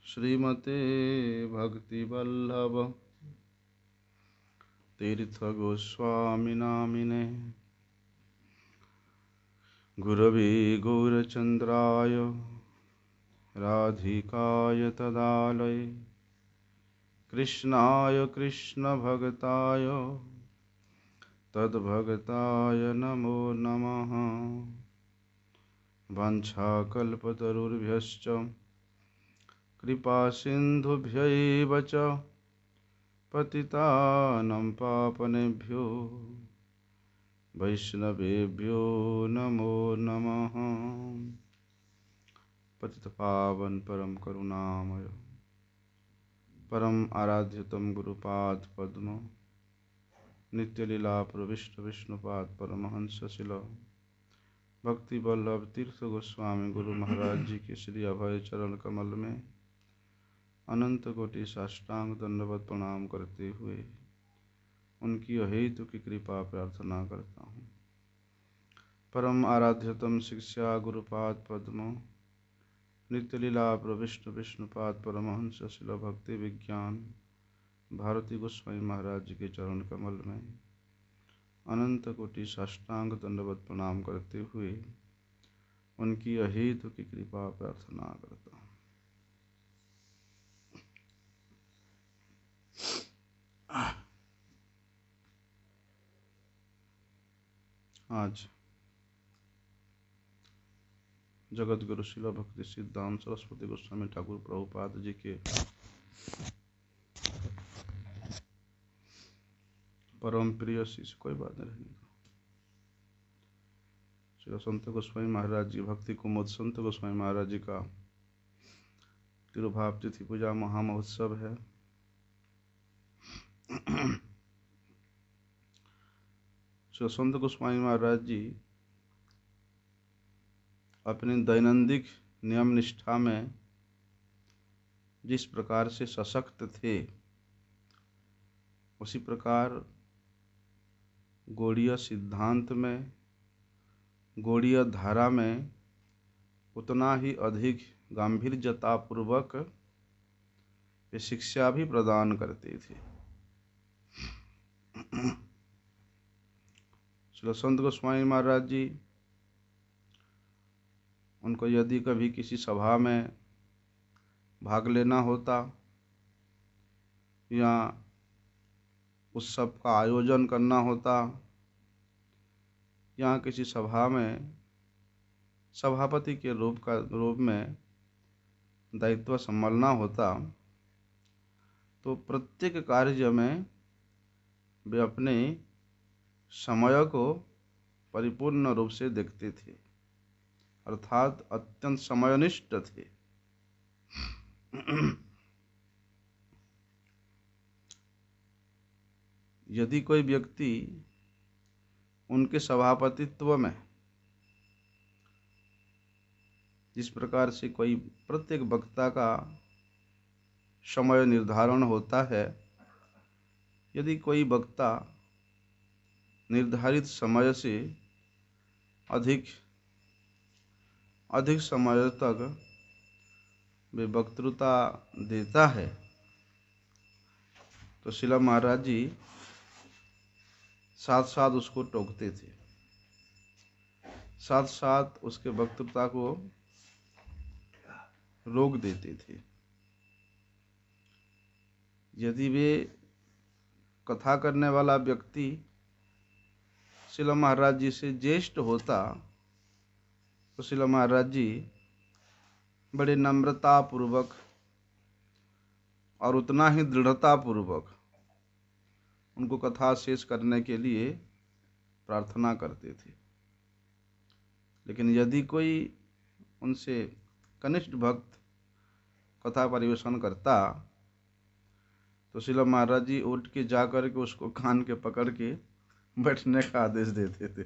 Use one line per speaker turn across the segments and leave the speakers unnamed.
श्रीमते भक्तिवल्लभ तीर्थ गोस्वामी नामिने गुरवे गौरचंद्राय राधिकाय तदालये कृष्णाय कृष्णभक्ताय तद्भक्ताय नमो नमः। वाञ्छाकल्पतरुर्भ्यश्च कृपासिन्धुभ्यैव च पतितानां पावनेभ्यो वैष्णवेभ्यो नमो नमः। पतितपावन परम करुणामय परम आराध्यतम गुरुपाद पद्म नित्यलीला प्रविष्ट विष्णुपाद परमहंस शिला भक्ति वल्लभ तीर्थ गोस्वामी गुरु महाराज जी के श्री अभय चरण कमल में अनंत कोटि साष्टांग दंडवत प्रणाम करते हुए उनकी अहेतु की कृपा प्रार्थना करता हूँ। परम आराध्यतम शिक्षा गुरुपाद पद्म नित्यलीला प्रविष्ट विष्णुपाद परमहंस शिला भक्ति विज्ञान भारती गोस्वामी महाराज जी के चरण कमल में अनंत कोटि साष्टांग दंडवत प्रणाम करते हुए उनकी अहेतु की कृपा प्रार्थना करता हूँ। आज जगत गुरु शिला भक्ति सिद्धांत सरस्वती गोस्वामी ठाकुर प्रभुपाद जी के परम प्रिय शिष्य, कोई बात नहीं रहने का, श्री संत गोस्वामी महाराज जी भक्ति कुमुद संत गोस्वामी महाराज जी का तिरुभाव तिथि पूजा महामहोत्सव है। श्री संत गोस्वामी महाराज जी अपने दैनंदिन नियम निष्ठा में जिस प्रकार से सशक्त थे, उसी प्रकार गौड़ीय सिद्धांत में, गौड़ीय धारा में उतना ही अधिक गांभीर्यतापूर्वक ये शिक्षा भी प्रदान करते थे। श्री संत गोस्वामी महाराज जी, उनको यदि कभी किसी सभा में भाग लेना होता या उत्सव का आयोजन करना होता या किसी सभा में सभापति के रूप में दायित्व संभालना होता, तो प्रत्येक कार्य में वे अपने समय को परिपूर्ण रूप से देखते थे, अर्थात अत्यंत समयनिष्ठ थे। यदि कोई व्यक्ति उनके सभापतित्व में जिस प्रकार से कोई प्रत्येक वक्ता का समय निर्धारण होता है, यदि कोई वक्ता निर्धारित समय से अधिक समय तक वे वक्तृता देता है, तो शिला महाराज जी साथ साथ उसको टोकते थे, साथ साथ उसके वक्तृता को रोक देते थे। यदि वे कथा करने वाला व्यक्ति शिला महाराज जी से ज्येष्ठ होता, तो शिला महाराज जी बड़े नम्रता पूर्वक और उतना ही दृढ़ता पूर्वक उनको कथा शेष करने के लिए प्रार्थना करते थे। लेकिन यदि कोई उनसे कनिष्ठ भक्त कथा परिवेशन करता, तो शिला महाराज जी उठ के जा कर के उसको कान के पकड़ के बैठने का आदेश देते थे।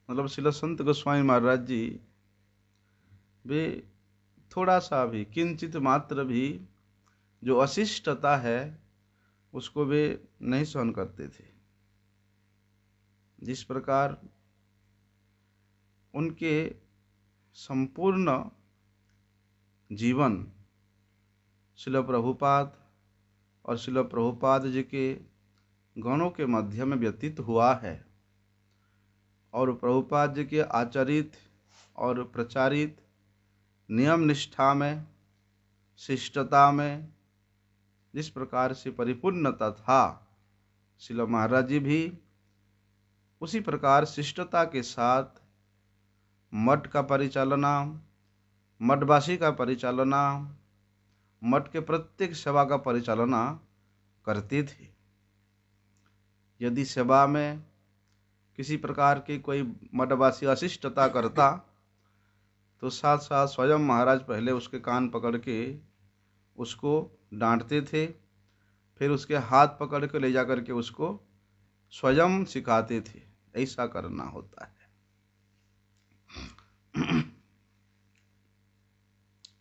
मतलब शिला संत गोस्वामी महाराज जी वे थोड़ा सा भी, किंचित मात्र भी जो अशिष्टता है उसको वे नहीं सहन करते थे। जिस प्रकार उनके संपूर्ण जीवन श्रील प्रभुपाद और श्रील प्रभुपाद जी के गणों के मध्य में व्यतीत हुआ है और प्रभुपाद जी के आचरित और प्रचारित नियम निष्ठा में, शिष्टता में जिस प्रकार से परिपूर्णता था, श्रील महाराज जी भी उसी प्रकार शिष्टता के साथ मठ का परिचालना, मठवासी का परिचालना, मठ के प्रत्येक सेवा का परिचालना करते थे। यदि सेवा में किसी प्रकार की कोई मठवासी अशिष्टता करता तो साथ साथ स्वयं महाराज पहले उसके कान पकड़ के उसको डांटते थे, फिर उसके हाथ पकड़ के ले जाकर के उसको स्वयं सिखाते थे। ऐसा करना होता है।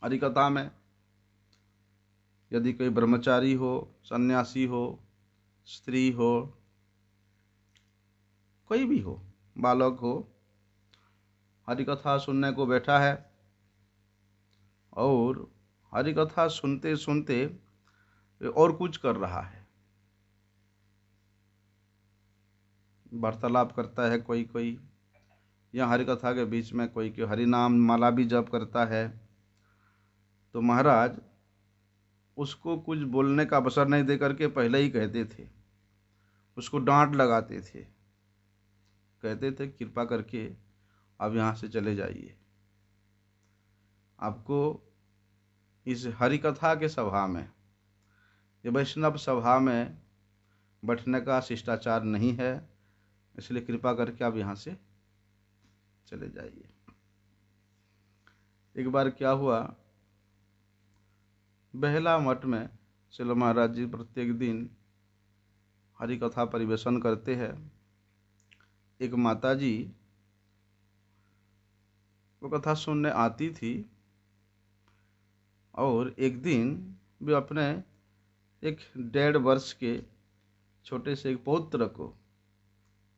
हरिकथा में यदि कोई ब्रह्मचारी हो, सन्यासी हो, स्त्री हो, कोई भी हो, बालक हो, हरिकथा सुनने को बैठा है और हरिकथा सुनते सुनते और कुछ कर रहा है, वार्तालाप करता है कोई कोई, या हरिकथा के बीच में कोई कोई हरि नाम माला भी जप करता है, तो महाराज उसको कुछ बोलने का अवसर नहीं दे करके पहले ही कहते थे, उसको डांट लगाते थे, कहते थे कृपा करके अब यहाँ से चले जाइए, आपको इस हरिकथा के सभा में, ये वैष्णव सभा में बैठने का शिष्टाचार नहीं है, इसलिए कृपा करके आप यहाँ से चले जाइए। एक बार क्या हुआ, बेहला मठ में श्रील महाराज जी प्रत्येक दिन हरिकथा परिवेशन करते हैं। एक माता जी वो कथा सुनने आती थी और एक दिन वे अपने एक 1.5 वर्ष के छोटे से एक पौत्र को,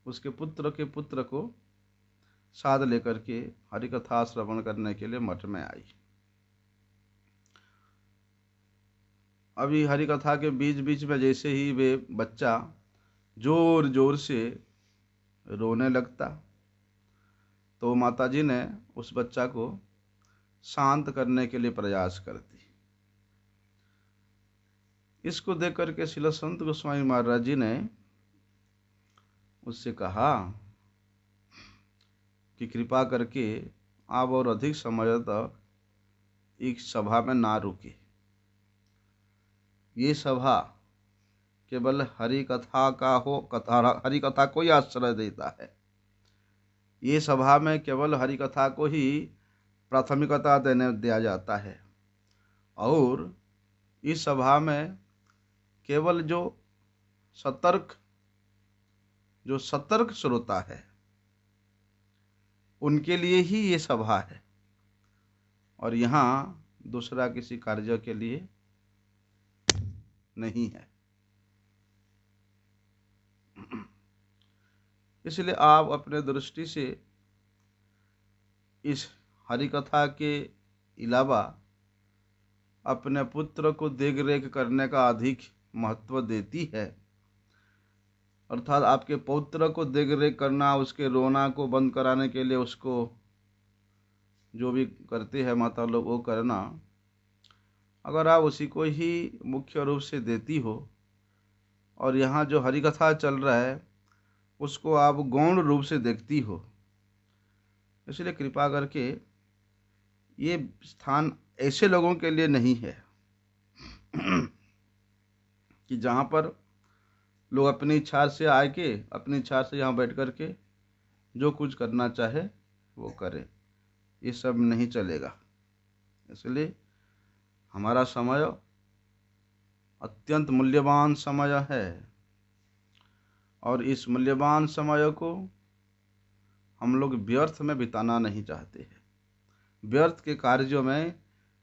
उसके पुत्र के पुत्र को साथ लेकर के हरिकथा श्रवण करने के लिए मठ में आई। अभी हरिकथा के बीच बीच में जैसे ही वे बच्चा जोर जोर से रोने लगता तो माताजी ने उस बच्चा को शांत करने के लिए प्रयास करती। इसको देख करके श्रील संत गोस्वामी महाराज जी ने उससे कहा कि कृपा करके आप और अधिक समय तक इस सभा में ना रुके। ये सभा केवल हरि कथा का हो, हरि कथा को ही आश्रय देता है। ये सभा में केवल हरि कथा को ही प्राथमिकता दिया जाता है और इस सभा में केवल जो सतर्क श्रोता है उनके लिए ही ये सभा है और यहाँ दूसरा किसी कार्य के लिए नहीं है। इसलिए आप अपने दृष्टि से इस हरिकथा के अलावा अपने पुत्र को देख रेख करने का अधिक महत्व देती है, अर्थात आपके पौत्र को देख रेख करना, उसके रोना को बंद कराने के लिए उसको जो भी करते हैं माता लोग वो करना, अगर आप उसी को ही मुख्य रूप से देती हो और यहाँ जो हरिकथा चल रहा है उसको आप गौण रूप से देखती हो, इसलिए कृपा करके ये स्थान ऐसे लोगों के लिए नहीं है कि जहाँ पर लोग अपनी इच्छा से आके अपनी इच्छा से यहाँ बैठ कर के जो कुछ करना चाहे वो करे, ये सब नहीं चलेगा। इसलिए हमारा समय अत्यंत मूल्यवान समय है और इस मूल्यवान समय को हम लोग व्यर्थ में बिताना नहीं चाहते हैं, व्यर्थ के कार्यों में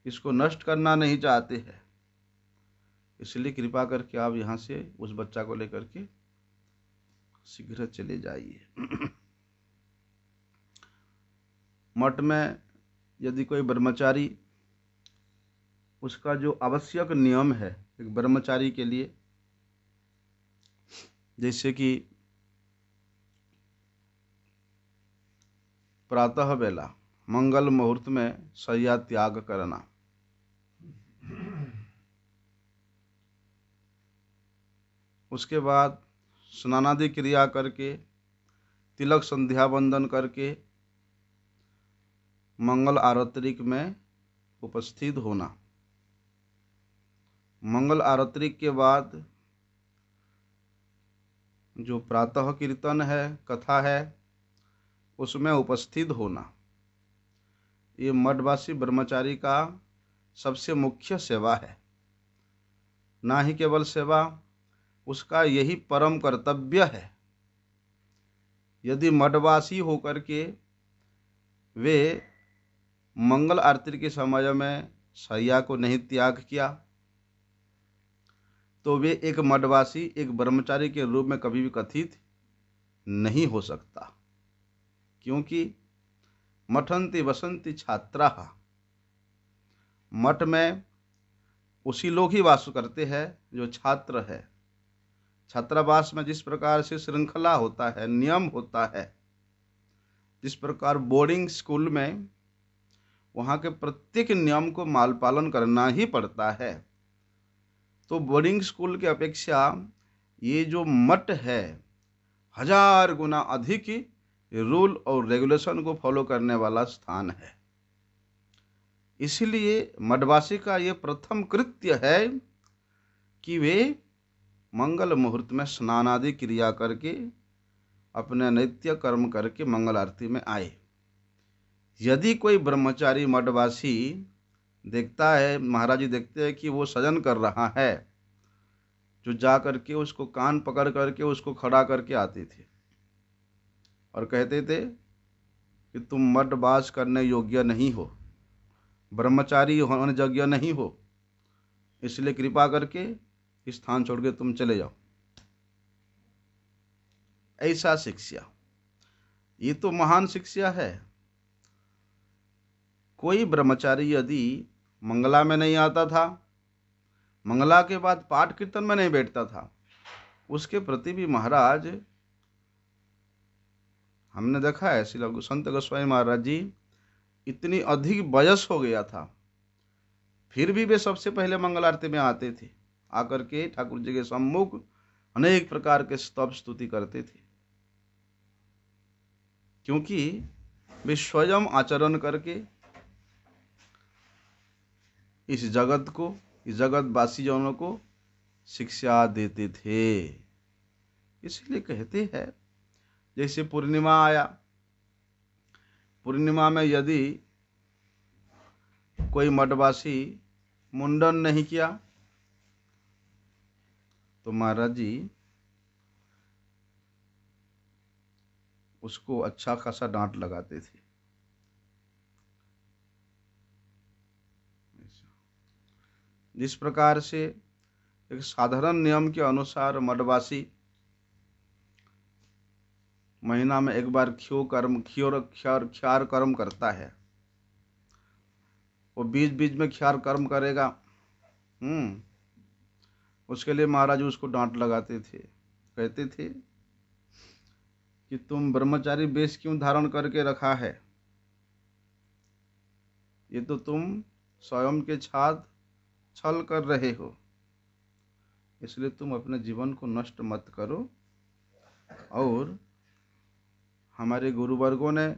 इसको नष्ट करना नहीं चाहते हैं। इसलिए कृपा करके आप यहाँ से उस बच्चा को लेकर के शीघ्र चले जाइए। मठ में यदि कोई ब्रह्मचारी, उसका जो आवश्यक नियम है एक ब्रह्मचारी के लिए, जैसे कि प्रातः बेला मंगल मुहूर्त में शय्या त्याग करना, उसके बाद स्नानादि क्रिया करके तिलक संध्या वंदन करके मंगल आरती में उपस्थित होना। मंगल आरती के बाद जो प्रातः कीर्तन है, कथा है, उसमें उपस्थित होना। ये मठवासी ब्रह्मचारी का सबसे मुख्य सेवा है। ना ही केवल सेवा, उसका यही परम कर्तव्य है। यदि मठवासी होकर के वे मंगल आरती के समय में शय्या को नहीं त्याग किया तो वे एक मठवासी, एक ब्रह्मचारी के रूप में कभी भी कथित नहीं हो सकता। क्योंकि मठन्ति वसन्ति छात्राः, मठ में उसी लोग ही वास करते हैं जो छात्र है। छात्रावास में जिस प्रकार से श्रृंखला होता है, नियम होता है, जिस प्रकार बोर्डिंग स्कूल में वहाँ के प्रत्येक नियम को माल पालन करना ही पड़ता है, तो बोर्डिंग स्कूल की अपेक्षा ये जो मठ है 1000 गुना अधिक रूल और रेगुलेशन को फॉलो करने वाला स्थान है। इसलिए मठवासी का ये प्रथम कृत्य है कि वे मंगल मुहूर्त में स्नान आदि क्रिया करके अपने नित्य कर्म करके मंगल आरती में आए। यदि कोई ब्रह्मचारी मठवासी देखता है, महाराज जी देखते हैं कि वो सजन कर रहा है, जो जा करके उसको कान पकड़ करके उसको खड़ा करके आते थे और कहते थे कि तुम मठवास करने योग्य नहीं हो, ब्रह्मचारी होने योग्य नहीं हो, इसलिए कृपा करके स्थान छोड़ के तुम चले जाओ। ऐसा शिक्षा, ये तो महान शिक्षा है। कोई ब्रह्मचारी यदि मंगला में नहीं आता था, मंगला के बाद पाठ कीर्तन में नहीं बैठता था, उसके प्रति भी महाराज, हमने देखा है श्री संत गोस्वामी महाराज जी इतनी अधिक वयस हो गया था, फिर भी वे सबसे पहले मंगल आरती में आते थे। आकर के ठाकुर जी के सम्मुख अनेक प्रकार के स्तव स्तुति करते थे, क्योंकि वे स्वयं आचरण करके इस जगत को, इस जगतवासी जनों को शिक्षा देते थे। इसलिए कहते हैं, जैसे पूर्णिमा आया, पूर्णिमा में यदि कोई मठवासी मुंडन नहीं किया तो महाराज जी उसको अच्छा खासा डांट लगाते थे। जिस प्रकार से एक साधारण नियम के अनुसार मठवासी महीना में एक बार ख्यार कर्म करता है, वो बीच बीच में ख्यार कर्म करेगा, उसके लिए महाराज उसको डांट लगाते थे। कहते थे कि तुम ब्रह्मचारी वेश क्यों धारण करके रखा है, ये तो तुम स्वयं के साथ छल कर रहे हो, इसलिए तुम अपने जीवन को नष्ट मत करो। और हमारे गुरुवर्गों ने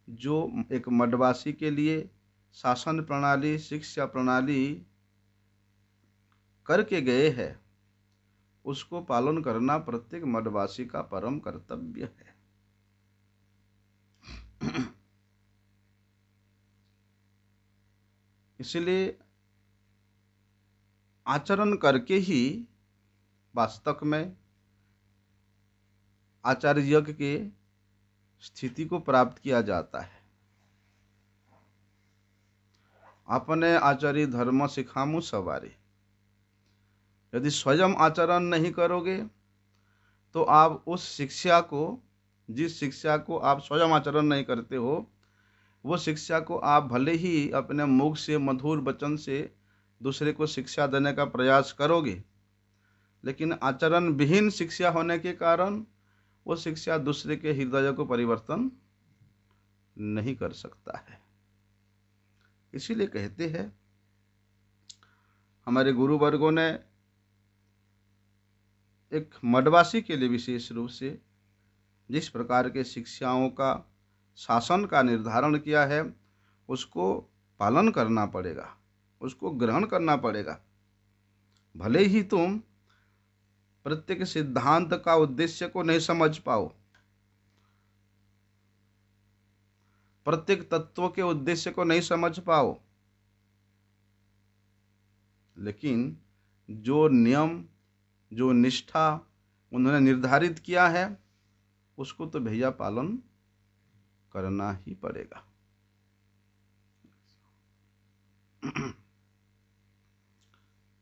जो एक मठवासी के लिए शासन प्रणाली, शिक्षा प्रणाली करके गए हैं, उसको पालन करना प्रत्येक मठवासी का परम कर्तव्य है। इसलिए आचरण करके ही वास्तव में आचार्य यज्ञ के स्थिति को प्राप्त किया जाता है। अपने आचार्य धर्म सिखामु सवारे, यदि स्वयं आचरण नहीं करोगे तो आप उस शिक्षा को, जिस शिक्षा को आप स्वयं आचरण नहीं करते हो, वो शिक्षा को आप भले ही अपने मुख से मधुर वचन से दूसरे को शिक्षा देने का प्रयास करोगे, लेकिन आचरण विहीन शिक्षा होने के कारण वो शिक्षा दूसरे के हृदय को परिवर्तन नहीं कर सकता है। इसीलिए कहते हैं हमारे गुरु वर्गों ने एक मठवासी के लिए विशेष रूप से जिस प्रकार के शिक्षाओं का शासन का निर्धारण किया है उसको पालन करना पड़ेगा, उसको ग्रहण करना पड़ेगा। भले ही तुम प्रत्येक सिद्धांत का उद्देश्य को नहीं समझ पाओ, प्रत्येक तत्व के उद्देश्य को नहीं समझ पाओ, लेकिन जो नियम, जो निष्ठा उन्होंने निर्धारित किया है उसको तो भैया पालन करना ही पड़ेगा।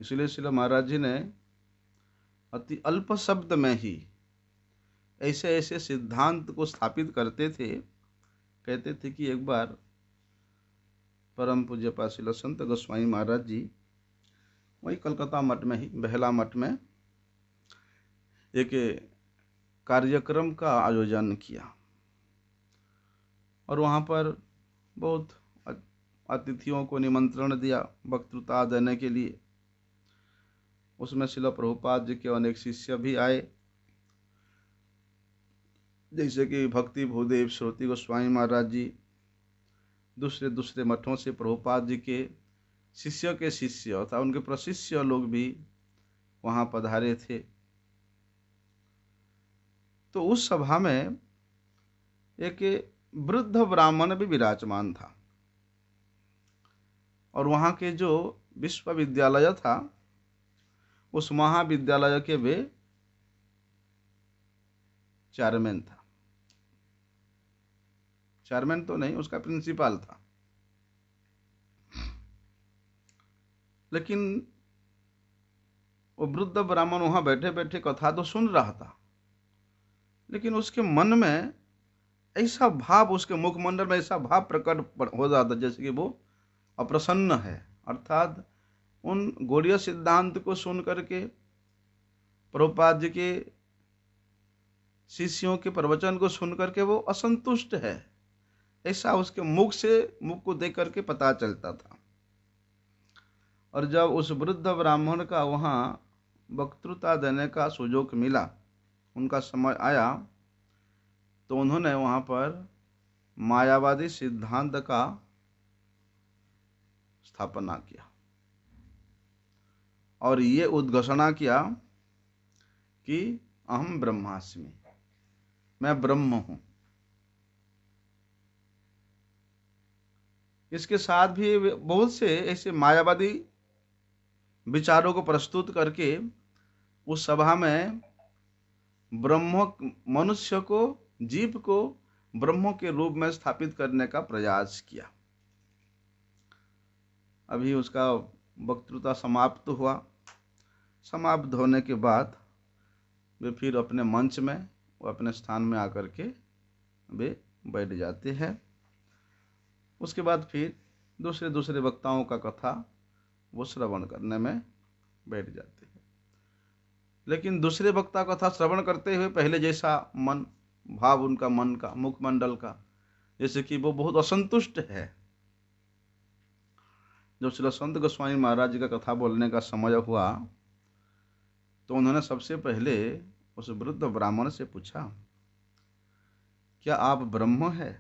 इसलिए श्रील महाराज जी ने अति अल्प शब्द में ही ऐसे ऐसे सिद्धांत को स्थापित करते थे। कहते थे कि एक बार परम पूज्य श्रील संत गोस्वामी महाराज जी वही कलकत्ता मठ में ही बेहला मठ में एक कार्यक्रम का आयोजन किया और वहाँ पर बहुत अतिथियों को निमंत्रण दिया वक्तृता देने के लिए। उसमें श्रील प्रभुपाद जी के अनेक शिष्य भी आए, जैसे कि भक्ति भूदेव श्रोति गोस्वामी महाराज जी, दूसरे दूसरे मठों से प्रभुपाद जी के शिष्य के शिष्य अर्थात उनके प्रशिष्य लोग भी वहाँ पधारे थे। तो उस सभा में एक वृद्ध ब्राह्मण भी विराजमान था और वहाँ के जो विश्वविद्यालय था उस महाविद्यालय के वे चेयरमैन था, चेयरमैन तो नहीं, उसका प्रिंसिपल था। लेकिन वो वृद्ध ब्राह्मण वहाँ बैठे बैठे कथा तो सुन रहा था, लेकिन उसके मन में ऐसा भाव, उसके मुखमंडल में ऐसा भाव प्रकट हो जाता जैसे कि वो अप्रसन्न है। अर्थात उन गौड़ीय सिद्धांत को सुन करके, प्रभुपाद जी के शिष्यों के प्रवचन को सुन करके वो असंतुष्ट है, ऐसा उसके मुख से, मुख को देख करके पता चलता था। और जब उस वृद्ध ब्राह्मण का वहाँ वक्तृता देने का सुयोग मिला, उनका समय आया, तो उन्होंने वहाँ पर मायावादी सिद्धांत का स्थापना किया और ये उद्घोषणा किया कि अहम ब्रह्मास्मि, मैं ब्रह्म हूं। इसके साथ भी बहुत से ऐसे मायावादी विचारों को प्रस्तुत करके उस सभा में ब्रह्म, मनुष्य को, जीव को ब्रह्म के रूप में स्थापित करने का प्रयास किया। अभी उसका वक्तृता समाप्त हुआ। समाप्त होने के बाद वे फिर अपने मंच में, वो अपने स्थान में आकर के वे बैठ जाते हैं। उसके बाद फिर दूसरे दूसरे वक्ताओं का कथा वो श्रवण करने में बैठ जाते हैं। लेकिन दूसरे वक्ता कथा श्रवण करते हुए पहले जैसा मन भाव, उनका मन का, मुखमंडल का, जैसे कि वो बहुत असंतुष्ट है। जब श्री संत गोस्वामी महाराज जी का कथा बोलने का समय हुआ तो उन्होंने सबसे पहले उस वृद्ध ब्राह्मण से पूछा, क्या आप ब्रह्म है?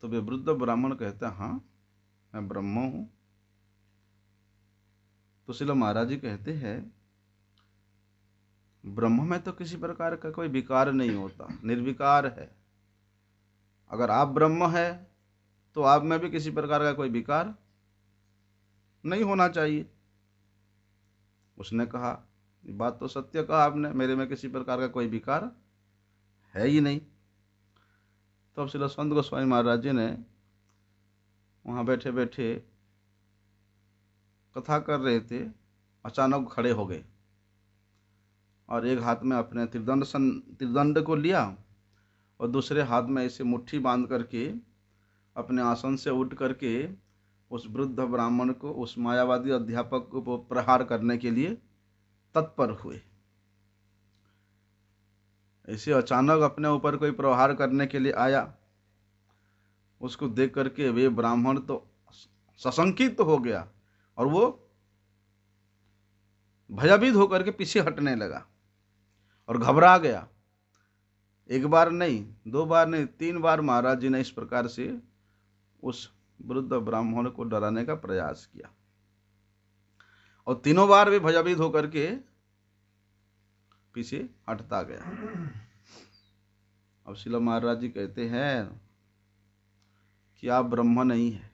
तो वे वृद्ध ब्राह्मण कहता, हाँ मैं ब्रह्म हूं। तो श्रील महाराज जी कहते हैं, ब्रह्म में तो किसी प्रकार का कोई विकार नहीं होता, निर्विकार है। अगर आप ब्रह्म है तो आप में भी किसी प्रकार का कोई विकार नहीं होना चाहिए। उसने कहा, बात तो सत्य कहा आपने, मेरे में किसी प्रकार का कोई विकार है ही नहीं। तो अब श्री संत गोस्वामी महाराज जी ने वहाँ बैठे बैठे कथा कर रहे थे, अचानक खड़े हो गए और एक हाथ में अपने त्रिदंड को लिया और दूसरे हाथ में ऐसे मुट्ठी बांध करके अपने आसन से उठ करके उस वृद्ध ब्राह्मण को, उस मायावादी अध्यापक को प्रहार करने के लिए तत्पर हुए। ऐसे अचानक अपने ऊपर कोई प्रहार करने के लिए आया, उसको देख करके वे ब्राह्मण तो सशंकित हो गया और वो भयभीत होकर के पीछे हटने लगा और घबरा गया। एक बार नहीं, 2 बार नहीं, 3 बार महाराज जी ने इस प्रकार से उस वृद्ध ब्राह्मण को डराने का प्रयास किया और तीनों बार वे भयभीत होकर के पीछे हटता गया। अब शिला महाराज जी कहते हैं कि आप ब्रह्म नहीं है,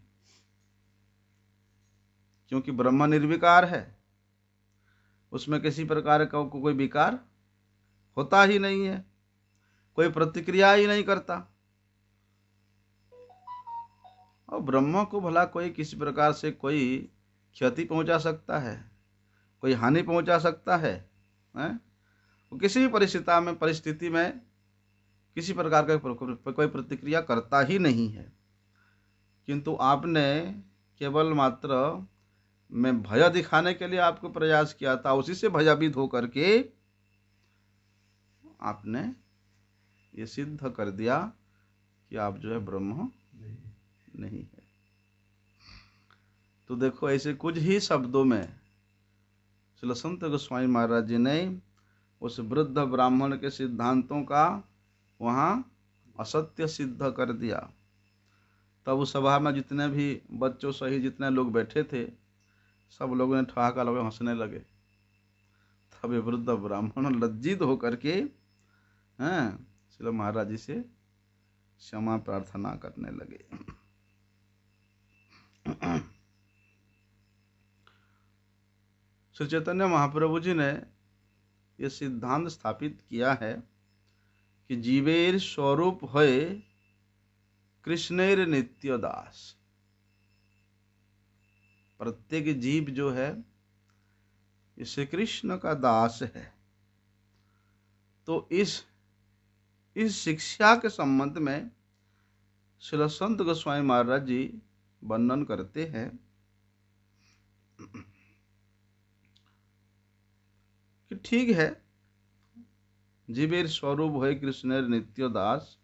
क्योंकि ब्रह्म निर्विकार है, उसमें किसी प्रकार का कोई विकार होता ही नहीं है, कोई प्रतिक्रिया ही नहीं करता। और ब्रह्म को भला कोई किसी प्रकार से कोई क्षति पहुंचा सकता है, कोई हानि पहुंचा सकता है, वो किसी भी परिस्थिति में किसी प्रकार का कोई प्रतिक्रिया करता ही नहीं है। किंतु आपने केवल मात्र मैं भय दिखाने के लिए आपको प्रयास किया था, उसी से भयभीत होकर के आपने ये सिद्ध कर दिया कि आप जो है ब्रह्म नहीं है। तो देखो, ऐसे कुछ ही शब्दों में श्री संत गोस्वामी महाराज जी ने उस वृद्ध ब्राह्मण के सिद्धांतों का वहाँ असत्य सिद्ध कर दिया। तब उस सभा में जितने भी बच्चों सहित जितने लोग बैठे थे, सब लोगों ने ठहाका लगे, हंसने लगे। तब वृद्ध ब्राह्मण लज्जित होकर के श्री महाराज जी से क्षमा प्रार्थना करने लगे। श्री चैतन्य महाप्रभु जी ने यह सिद्धांत स्थापित किया है कि जीवेर स्वरूप होए कृष्णेर नित्य दास। प्रत्येक जीव जो है श्री कृष्ण का दास है। तो इस शिक्षा के संबंध में श्री संत गोस्वामी महाराज जी वर्णन करते हैं कि ठीक है, जीवेर स्वरूप है कृष्णेर नित्य दास।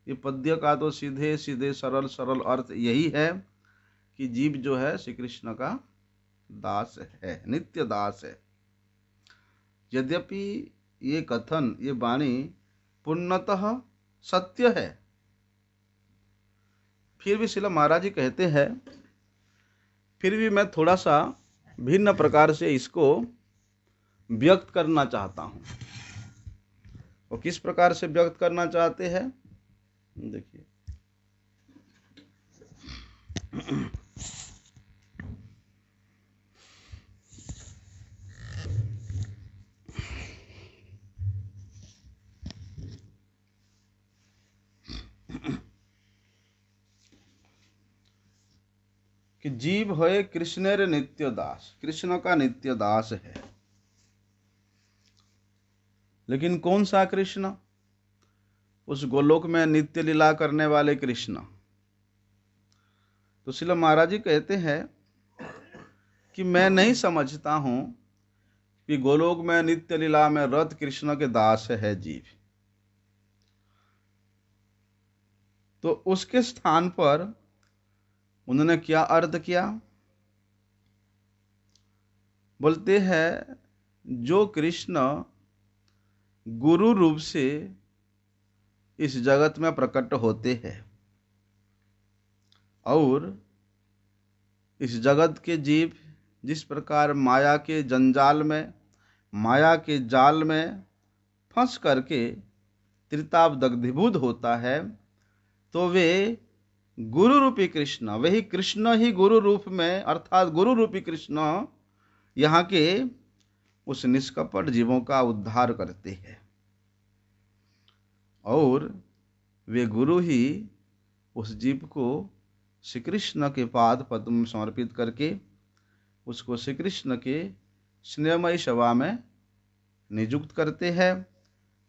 ये पद्य का तो सीधे सीधे सरल सरल अर्थ यही है कि जीव जो है श्री कृष्ण का दास है, नित्य दास है। यद्यपि ये कथन, ये वाणी पूर्णतः सत्य है, फिर भी श्रील महाराज जी कहते हैं, फिर भी मैं थोड़ा सा भिन्न प्रकार से इसको व्यक्त करना चाहता हूं। और किस प्रकार से व्यक्त करना चाहते हैं, देखिए। कि जीव होए कृष्णेर नित्य दास, कृष्ण का नित्य दास है। लेकिन कौन सा कृष्ण? उस गोलोक में नित्य लीला करने वाले कृष्ण। तो श्रील महाराज जी कहते हैं कि मैं नहीं समझता हूं कि गोलोक में नित्य लीला में रत कृष्ण के दास है जीव। तो उसके स्थान पर उन्होंने क्या अर्थ किया? बोलते हैं, जो कृष्ण गुरु रूप से इस जगत में प्रकट होते हैं और इस जगत के जीव जिस प्रकार माया के जंजाल में, माया के जाल में फंस करके त्रिताप दग्धीभूत होता है, तो वे गुरु रूपी कृष्ण, वही कृष्ण ही गुरु रूप में, अर्थात गुरु रूपी कृष्ण यहाँ के उस निष्कपट जीवों का उद्धार करते हैं। और वे गुरु ही उस जीव को श्री कृष्ण के पाद पद्म में समर्पित करके उसको श्री कृष्ण के स्नेहमयी सेवा में नियुक्त करते हैं,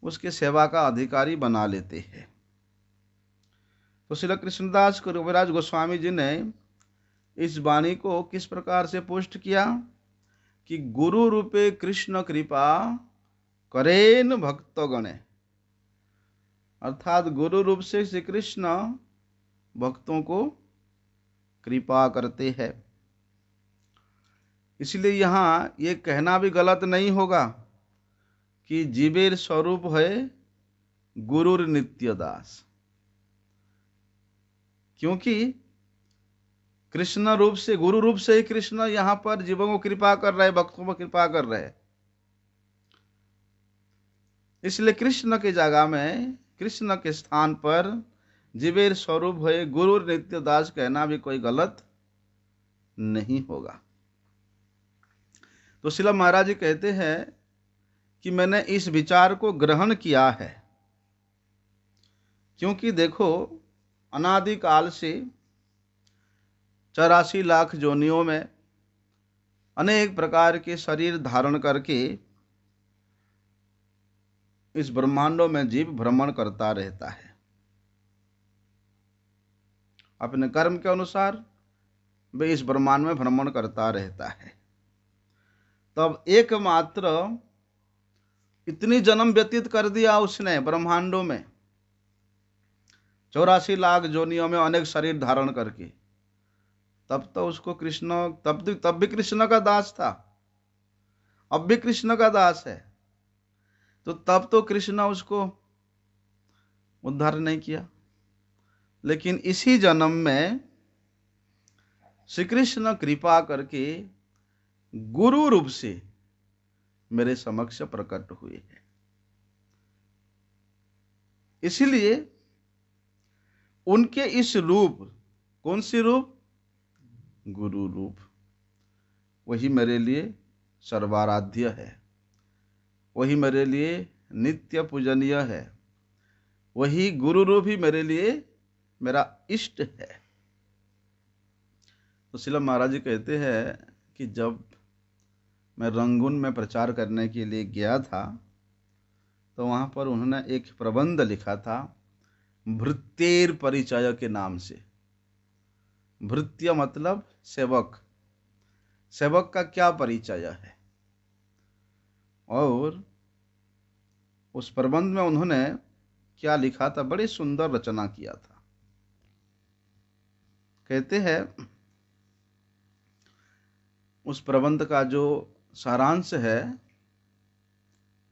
उसके सेवा का अधिकारी बना लेते हैं। तो श्रील कृष्णदास कविराज गोस्वामी जी ने इस वाणी को किस प्रकार से पुष्ट किया कि गुरु रूपे कृष्ण कृपा करेन भक्त गणे, अर्थात गुरु रूप से श्री कृष्ण भक्तों को कृपा करते हैं। इसलिए यहां ये कहना भी गलत नहीं होगा कि जीवेर स्वरूप है गुरुर नित्य दास, क्योंकि कृष्ण रूप से, गुरु रूप से ही कृष्ण यहां पर जीवों को कृपा कर रहे, भक्तों पर कृपा कर रहे। इसलिए कृष्ण की जगह में, कृष्ण के स्थान पर जीवेर स्वरूप है गुरु नित्य दास कहना भी कोई गलत नहीं होगा। तो श्रील महाराज जी कहते हैं कि मैंने इस विचार को ग्रहण किया है, क्योंकि देखो अनादिकाल से 84 लाख योनियों में अनेक प्रकार के शरीर धारण करके इस ब्रह्मांडों में जीव भ्रमण करता रहता है। अपने कर्म के अनुसार वे इस ब्रह्मांड में भ्रमण करता रहता है। तब एकमात्र इतनी जन्म व्यतीत कर दिया उसने ब्रह्मांडों में, 84 लाख योनियों में अनेक शरीर धारण करके, तब तो उसको कृष्ण, तब भी कृष्ण का दास था, अब भी कृष्ण का दास है। तो तब तो कृष्ण उसको उद्धार नहीं किया, लेकिन इसी जन्म में श्री कृष्ण कृपा करके गुरु रूप से मेरे समक्ष प्रकट हुए हैं। इसलिए उनके इस रूप, कौन सी रूप? गुरु रूप, वही मेरे लिए सर्वाराध्य है, वही मेरे लिए नित्य पूजनीय है, वही गुरु रूप ही मेरे लिए मेरा इष्ट है। तो श्रील महाराज जी कहते हैं कि जब मैं रंगून में प्रचार करने के लिए गया था, तो वहाँ पर उन्होंने एक प्रबंध लिखा था भृत्येर परिचय के नाम से। भृत्य मतलब सेवक, सेवक का क्या परिचय है। और उस प्रबंध में उन्होंने क्या लिखा था, बड़ी सुंदर रचना किया था। कहते हैं उस प्रबंध का जो सारांश है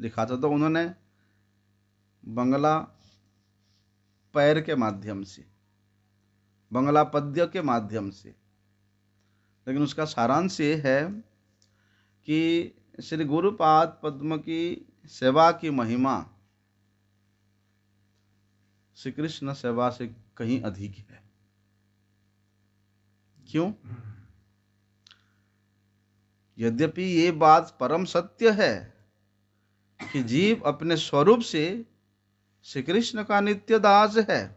लिखा था, तो उन्होंने बंगला पैर के माध्यम से, बंगला पद्य के माध्यम से, लेकिन उसका सारांश ये है कि श्री गुरुपाद पद्म की सेवा की महिमा श्री कृष्ण सेवा से कहीं अधिक है। क्यों? यद्यपि ये बात परम सत्य है कि जीव अपने स्वरूप से श्री कृष्ण का नित्य दास है,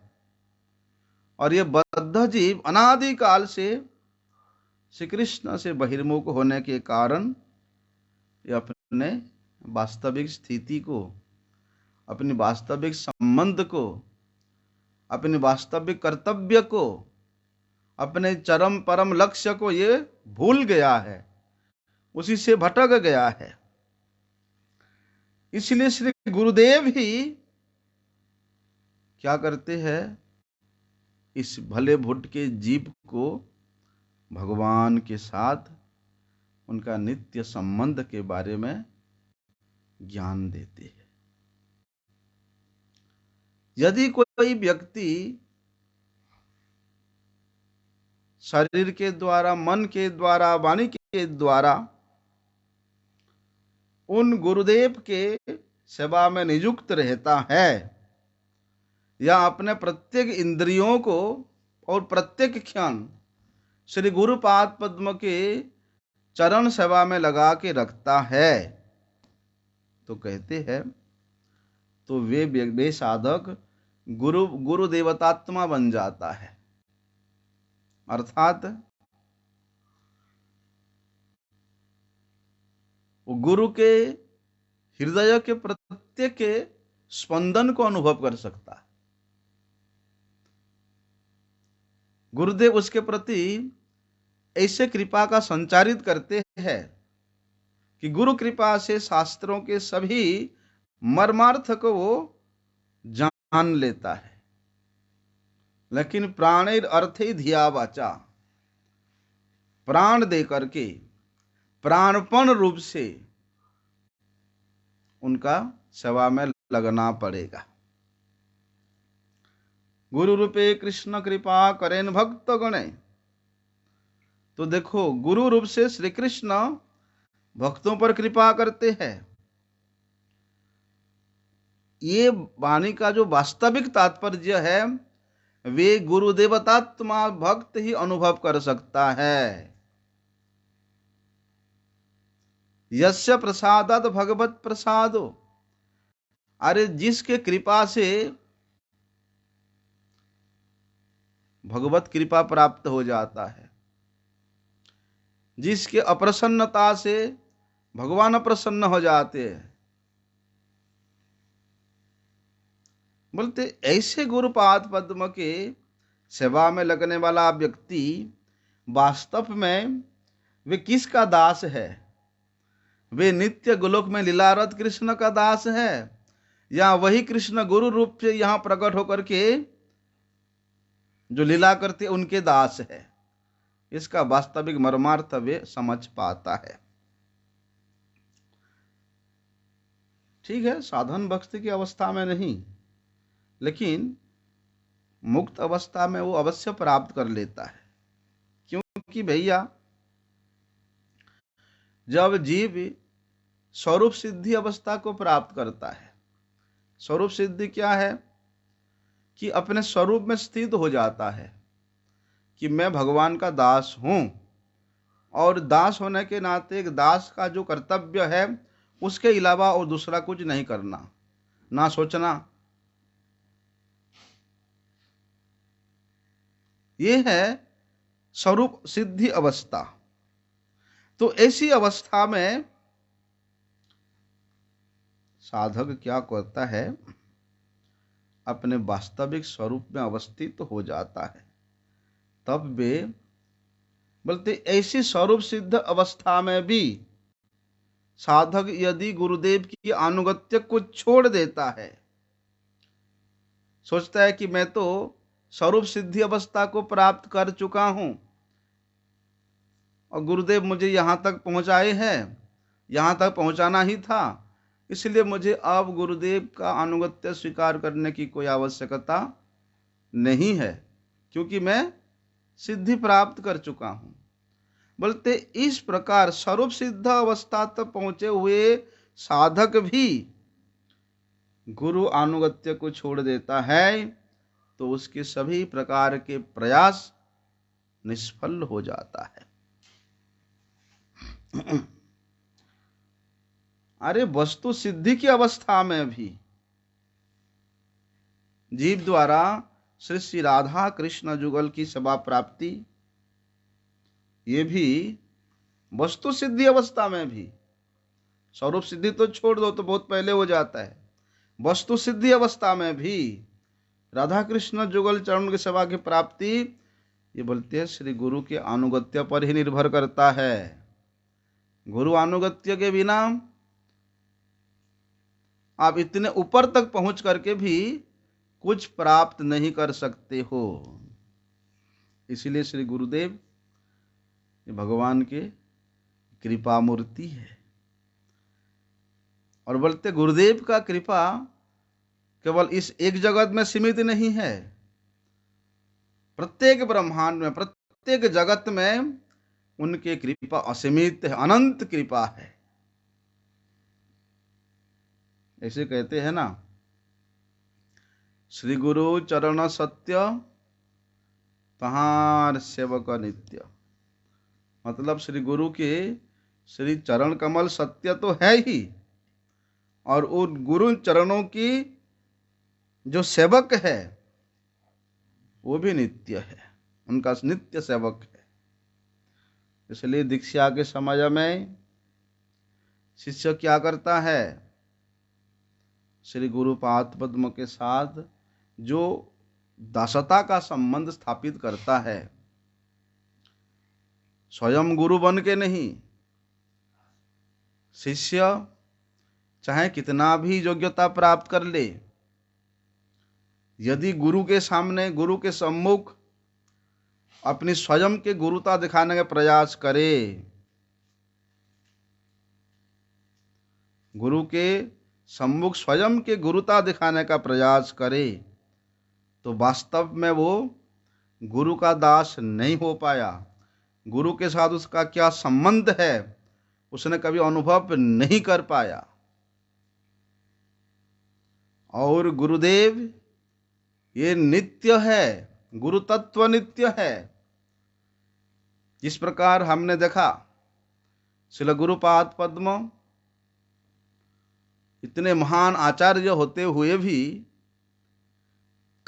और ये बद्ध जीव अनादि काल से श्री कृष्ण से बहिर्मुख होने के कारण ये अपने वास्तविक स्थिति को, अपनी वास्तविक संबंध को, अपने वास्तविक कर्तव्य को, अपने चरम परम लक्ष्य को ये भूल गया है, उसी से भटक गया है। इसलिए श्री गुरुदेव ही क्या करते हैं, इस भले भुट के जीव को भगवान के साथ उनका नित्य संबंध के बारे में ज्ञान देते हैं। यदि कोई व्यक्ति शरीर के द्वारा, मन के द्वारा, वाणी के द्वारा उन गुरुदेव के सेवा में नियुक्त रहता है, या अपने प्रत्येक इंद्रियों को और प्रत्येक क्षण श्री गुरुपाद पद्म के चरण सेवा में लगा के रखता है, तो कहते हैं तो वे साधक गुरु देवतात्मा बन जाता है। अर्थात वो गुरु के हृदय के प्रत्येक स्पंदन को अनुभव कर सकता है। गुरुदेव उसके प्रति ऐसे कृपा का संचारित करते हैं कि गुरु कृपा से शास्त्रों के सभी मर्मार्थ को वो जान लेता है। लेकिन प्राणेर अर्थे धिया वाचा, प्राण दे करके प्राणपण रूप से उनका सेवा में लगना पड़ेगा। गुरु रूपे कृष्ण कृपा करेन भक्त गणे। तो देखो, गुरु रूप से श्री कृष्ण भक्तों पर कृपा करते हैं। ये वाणी का जो वास्तविक तात्पर्य है, वे गुरुदेवतात्मा भक्त ही अनुभव कर सकता है। यस्य प्रसादात भगवत प्रसादो, अरे जिसके कृपा से भगवत कृपा प्राप्त हो जाता है, जिसके अप्रसन्नता से भगवान प्रसन्न हो जाते हैं, बोलते ऐसे गुरुपाद पद्म के सेवा में लगने वाला व्यक्ति वास्तव में वे किसका दास है? वे नित्य गोलोक में लीलारत कृष्ण का दास है, या वही कृष्ण गुरु रूप से यहां प्रकट होकर के जो लीला करते उनके दास है? इसका वास्तविक मर्मार्थ वे समझ पाता है। ठीक है, साधन भक्ति की अवस्था में नहीं, लेकिन मुक्त अवस्था में वो अवश्य प्राप्त कर लेता है। क्योंकि भैया, जब जीव स्वरूप सिद्धि अवस्था को प्राप्त करता है, स्वरूप सिद्धि क्या है? कि अपने स्वरूप में स्थित हो जाता है कि मैं भगवान का दास हूं, और दास होने के नाते एक दास का जो कर्तव्य है उसके अलावा और दूसरा कुछ नहीं करना, ना सोचना। ये है स्वरूप सिद्धि अवस्था। तो ऐसी अवस्था में साधक क्या करता है? अपने वास्तविक स्वरूप में अवस्थित हो जाता है। तब वे बोलते ऐसी स्वरूप सिद्ध अवस्था में भी साधक यदि गुरुदेव की अनुगत्य को छोड़ देता है, सोचता है कि मैं तो स्वरूप सिद्धि अवस्था को प्राप्त कर चुका हूं और गुरुदेव मुझे यहां तक पहुंचाए हैं, यहां तक पहुंचाना ही था, इसलिए मुझे अब गुरुदेव का अनुगत्य स्वीकार करने की कोई आवश्यकता नहीं है, क्योंकि मैं सिद्धि प्राप्त कर चुका हूं। बोलते इस प्रकार स्वरूप सिद्ध अवस्था तक पहुंचे हुए साधक भी गुरु अनुगत्य को छोड़ देता है तो उसके सभी प्रकार के प्रयास निष्फल हो जाता है। अरे वस्तु सिद्धि की अवस्था में भी जीव द्वारा श्री श्री राधा कृष्ण जुगल की सेवा प्राप्ति, ये भी वस्तु सिद्धि अवस्था में भी, स्वरूप सिद्धि तो छोड़ दो तो बहुत पहले हो जाता है, वस्तु सिद्धि अवस्था में भी राधा कृष्ण जुगल चरण की सेवा की प्राप्ति, ये बोलते हैं श्री गुरु के अनुगत्य पर ही निर्भर करता है। गुरु अनुगत्य के बिना आप इतने ऊपर तक पहुंच करके भी कुछ प्राप्त नहीं कर सकते हो। इसलिए श्री गुरुदेव भगवान के कृपा मूर्ति है। और बोलते गुरुदेव का कृपा केवल इस एक जगत में सीमित नहीं है, प्रत्येक ब्रह्मांड में, प्रत्येक जगत में उनके कृपा असीमित है, अनंत कृपा है। ऐसे कहते हैं ना, श्री गुरु चरण सत्य तहार सेवक नित्य। मतलब श्री गुरु के श्री चरण कमल सत्य तो है ही, और उन गुरु चरणों की जो सेवक है वो भी नित्य है, उनका नित्य सेवक है। इसलिए दीक्षा के समय में शिष्य क्या करता है? श्री गुरुपाद पद्म के साथ जो दासता का संबंध स्थापित करता है, स्वयं गुरु बन के नहीं। शिष्य चाहे कितना भी योग्यता प्राप्त कर ले, यदि गुरु के सामने, गुरु के सम्मुख अपनी स्वयं के गुरुता दिखाने का प्रयास करे, गुरु के सम्मुख स्वयं के गुरुता दिखाने का प्रयास करे, तो वास्तव में वो गुरु का दास नहीं हो पाया। गुरु के साथ उसका क्या संबंध है उसने कभी अनुभव नहीं कर पाया। और गुरुदेव ये नित्य है, गुरु तत्व नित्य है। जिस प्रकार हमने देखा श्रील गुरुपाद पद्म इतने महान आचार्य होते हुए भी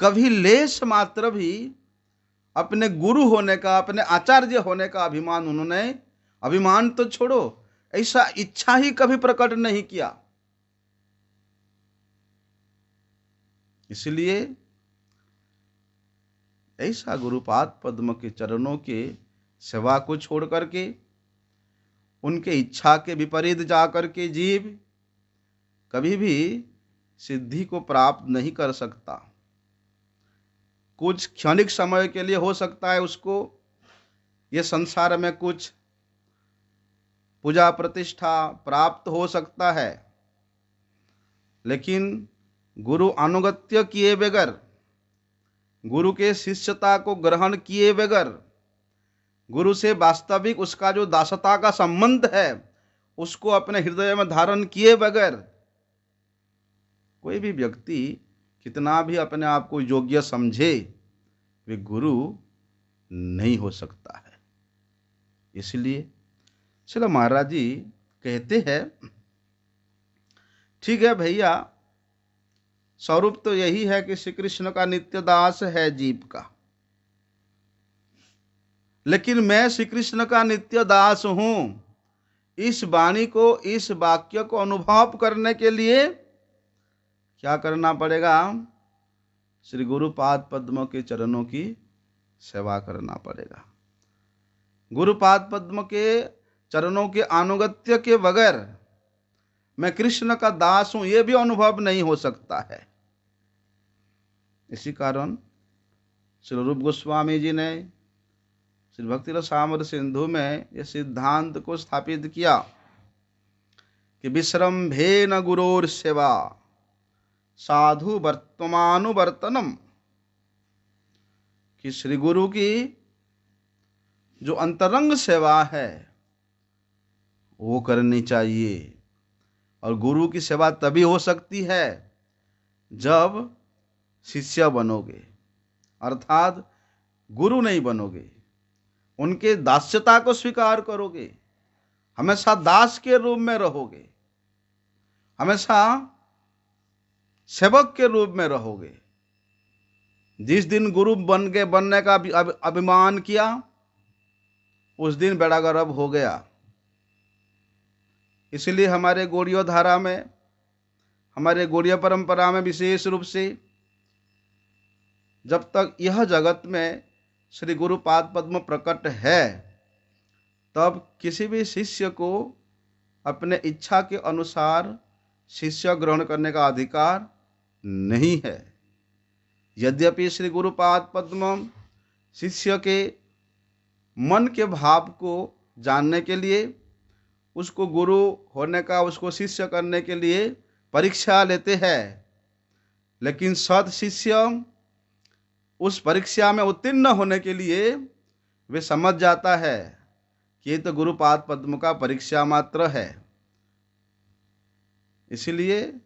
कभी लेश मात्र भी अपने गुरु होने का, अपने आचार्य होने का अभिमान उन्होंने, अभिमान तो छोड़ो, ऐसा इच्छा ही कभी प्रकट नहीं किया। इसलिए ऐसा गुरुपाद पद्म के चरणों के सेवा को छोड़ करके, उनके इच्छा के विपरीत जाकर के जीव कभी भी सिद्धि को प्राप्त नहीं कर सकता। कुछ क्षणिक समय के लिए हो सकता है उसको ये संसार में कुछ पूजा प्रतिष्ठा प्राप्त हो सकता है, लेकिन गुरु अनुगत्य किए बगैर, गुरु के शिष्यता को ग्रहण किए बगैर, गुरु से वास्तविक उसका जो दासता का संबंध है उसको अपने हृदय में धारण किए बगैर कोई भी व्यक्ति कितना भी अपने आप को योग्य समझे, वे गुरु नहीं हो सकता है। इसलिए श्री महाराज जी कहते हैं, ठीक है भैया, स्वरूप तो यही है कि श्री कृष्ण का नित्य दास है जीव का, लेकिन मैं श्री कृष्ण का नित्य दास हूं। इस वाणी को, इस वाक्य को अनुभव करने के लिए क्या करना पड़ेगा? श्री गुरुपाद पद्म के चरणों की सेवा करना पड़ेगा। गुरुपाद पद्म के चरणों के अनुगत्य के बगैर मैं कृष्ण का दास हूं यह भी अनुभव नहीं हो सकता है। इसी कारण श्री रूप गोस्वामी जी ने श्री भक्ति रसामृत सिंधु में यह सिद्धांत को स्थापित किया कि विश्रम्भेन गुरोर सेवा साधु वर्तमानुवर्तनम, कि श्री गुरु की जो अंतरंग सेवा है वो करनी चाहिए। और गुरु की सेवा तभी हो सकती है जब शिष्य बनोगे, अर्थात गुरु नहीं बनोगे, उनके दास्यता को स्वीकार करोगे, हमेशा दास के रूप में रहोगे, हमेशा सेवक के रूप में रहोगे। जिस दिन गुरु बनने का अभिमान किया उस दिन बेड़ा गर्क हो गया। इसलिए हमारे गौड़ीय धारा में, हमारे गौड़ीय परंपरा में विशेष रूप से जब तक यह जगत में श्री गुरुपाद पद्म प्रकट है, तब किसी भी शिष्य को अपने इच्छा के अनुसार शिष्य ग्रहण करने का अधिकार नहीं है। यद्यपि श्री गुरुपाद पद्म शिष्य के मन के भाव को जानने के लिए, उसको गुरु होने का, उसको शिष्य करने के लिए परीक्षा लेते हैं, लेकिन सद शिष्य उस परीक्षा में उत्तीर्ण होने के लिए वे समझ जाता है कि ये तो गुरुपाद पद्म का परीक्षा मात्र है। इसलिए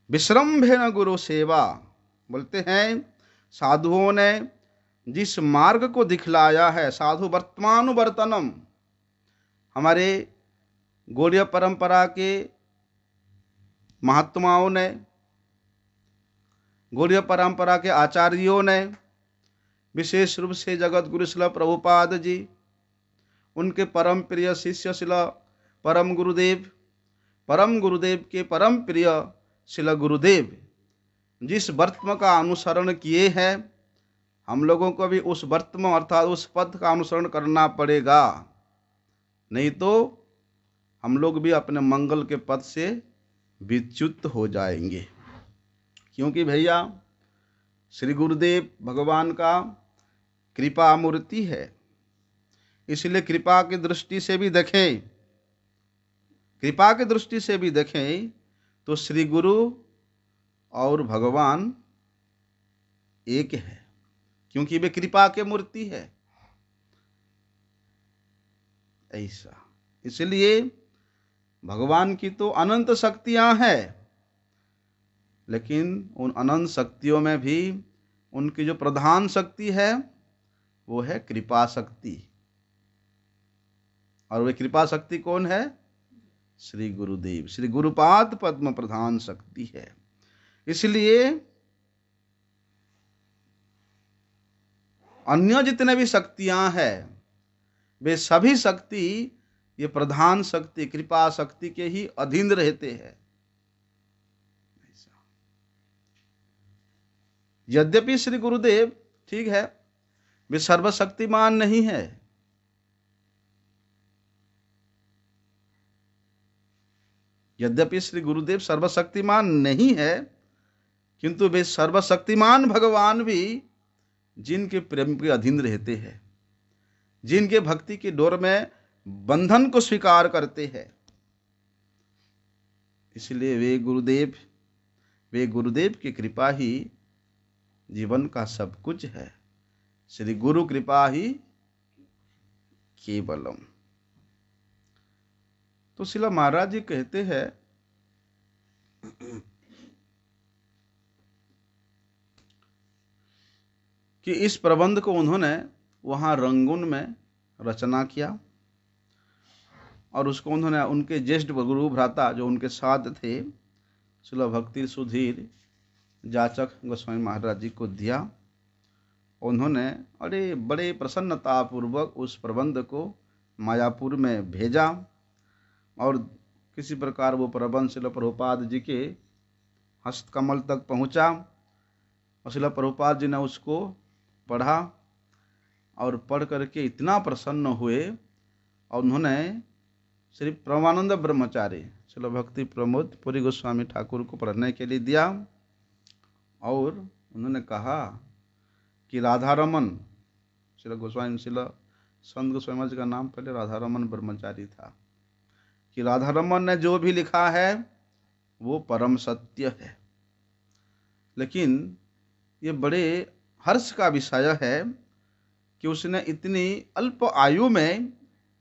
विश्रम्भेन गुरु सेवा बोलते हैं, साधुओं ने जिस मार्ग को दिखलाया है, साधु वर्तमानुवर्तनम, हमारे गौड़ीय परंपरा के महात्माओं ने, गौड़ीय परंपरा के आचार्यों ने, विशेष रूप से जगत गुरु श्रील प्रभुपाद जी, उनके परम प्रिय शिष्य श्रील परम गुरुदेव के परम प्रिय श्रील गुरुदेव, जिस वर्त्म का अनुसरण किए हैं, हम लोगों को भी उस वर्त्म अर्थात उस पद का अनुसरण करना पड़ेगा, नहीं तो हम लोग भी अपने मंगल के पद से विच्युत हो जाएंगे। क्योंकि भैया श्री गुरुदेव भगवान का कृपा मूर्ति है, इसलिए कृपा की दृष्टि से भी देखें, कृपा की दृष्टि से भी देखें तो श्री गुरु और भगवान एक है, क्योंकि वे कृपा के मूर्ति है। ऐसा इसलिए भगवान की तो अनंत शक्तियां हैं, लेकिन उन अनंत शक्तियों में भी उनकी जो प्रधान शक्ति है वो है कृपा शक्ति। और वे कृपा शक्ति कौन है? श्री गुरुदेव, श्री गुरुपाद पद्म प्रधान शक्ति है। इसलिए अन्य जितने भी शक्तियां हैं वे सभी शक्ति ये प्रधान शक्ति कृपा शक्ति के ही अधीन रहते हैं। यद्यपि श्री गुरुदेव ठीक है वे सर्वशक्तिमान नहीं है, यद्यपि श्री गुरुदेव सर्वशक्तिमान नहीं है, किंतु वे सर्वशक्तिमान भगवान भी जिनके प्रेम के अधीन रहते हैं, जिनके भक्ति की डोर में बंधन को स्वीकार करते हैं, इसलिए वे गुरुदेव की कृपा ही जीवन का सब कुछ है। श्री गुरु कृपा ही केवलम। तो शिला महाराज जी कहते हैं कि इस प्रबंध को उन्होंने वहां रंगून में रचना किया और उसको उन्होंने उनके ज्येष्ठ गुरु भ्राता जो उनके साथ थे शिला भक्ति सुधीर जाचक गोस्वामी महाराज जी को दिया। उन्होंने बड़े प्रसन्नता पूर्वक उस प्रबंध को मायापुर में भेजा और किसी प्रकार वो प्रबंध शिला प्रभुपाद जी के हस्तकमल तक पहुंचा और शिला प्रभुपाद जी ने उसको पढ़ा और पढ़ करके इतना प्रसन्न हुए और उन्होंने श्री परमानंद ब्रह्मचारी शिला भक्ति प्रमोद पुरी गोस्वामी ठाकुर को पढ़ने के लिए दिया और उन्होंने कहा कि राधा रमन शिला गोस्वामी शिला संत गोस्वामी जी का नाम पहले राधा रमन ब्रह्मचारी था, कि राधा रमन ने जो भी लिखा है वो परम सत्य है। लेकिन ये बड़े हर्ष का विषय है कि उसने इतनी अल्प आयु में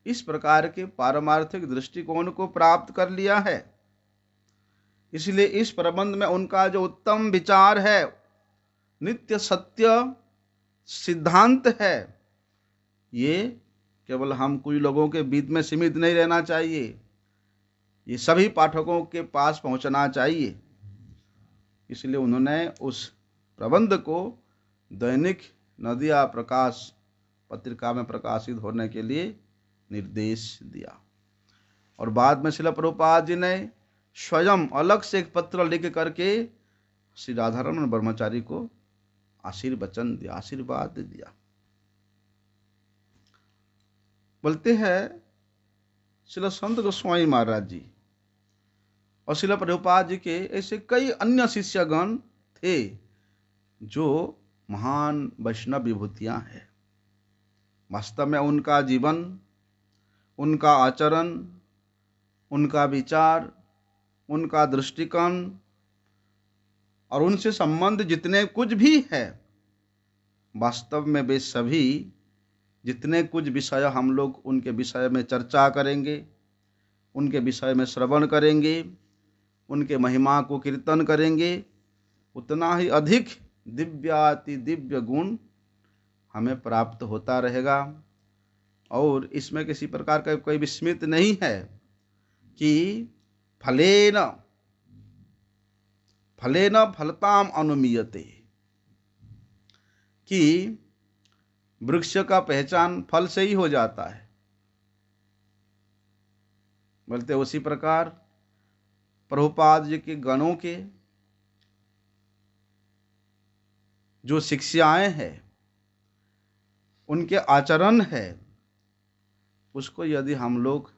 इस प्रकार के पारमार्थिक दृष्टिकोण को प्राप्त कर लिया है। इसलिए इस प्रबंध में उनका जो उत्तम विचार है, नित्य सत्य सिद्धांत है, ये केवल हम कुछ लोगों के बीच में सीमित नहीं रहना चाहिए, ये सभी पाठकों के पास पहुंचना चाहिए। इसलिए उन्होंने उस प्रबंध को दैनिक नदिया प्रकाश पत्रिका में प्रकाशित होने के लिए निर्देश दिया और बाद में शिला प्रभुपाद जी ने स्वयं अलग से एक पत्र लिख करके श्री राधारमण ब्रह्मचारी को आशीर्वाद दिया। बोलते हैं शिला संत गोस्वामी महाराज जी और शिला प्रभुपाद जी के ऐसे कई अन्य शिष्यगण थे जो महान वैष्णव विभूतियां हैं। वास्तव में उनका जीवन, उनका आचरण, उनका विचार, उनका दृष्टिकोण और उनसे संबंध जितने कुछ भी है, वास्तव में वे सभी जितने कुछ विषय हम लोग उनके विषय में चर्चा करेंगे, उनके विषय में श्रवण करेंगे, उनके महिमा को कीर्तन करेंगे, उतना ही अधिक दिव्याति दिव्य गुण हमें प्राप्त होता रहेगा। और इसमें किसी प्रकार का कोई विस्मित नहीं है कि फलेन फलताम अनुमीयते, कि वृक्ष का पहचान फल से ही हो जाता है। बोलते उसी प्रकार प्रभुपाद जी के गणों के जो शिक्षाएं हैं, उनके आचरण है, उसको यदि हम लोग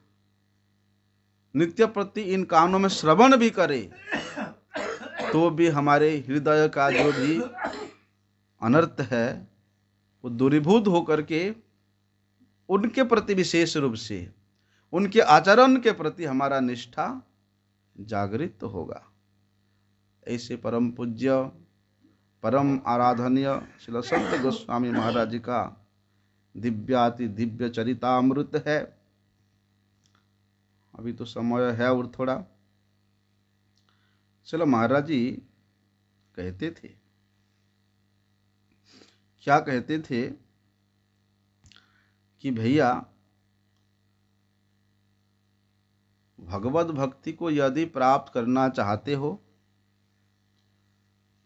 नित्य प्रति इन कानों में श्रवण भी करें तो भी हमारे हृदय का जो भी अनर्थ है वो दूरीभूत होकर के उनके प्रति विशेष रूप से उनके आचरण के प्रति हमारा निष्ठा जागृत होगा। ऐसे परम पूज्य परम आराधनीय श्री संत गोस्वामी महाराज जी का दिव्याति दिव्य चरितामृत है। अभी तो समय है और थोड़ा। चलो, महाराज जी कहते थे, क्या कहते थे कि भैया भगवत भक्ति को यदि प्राप्त करना चाहते हो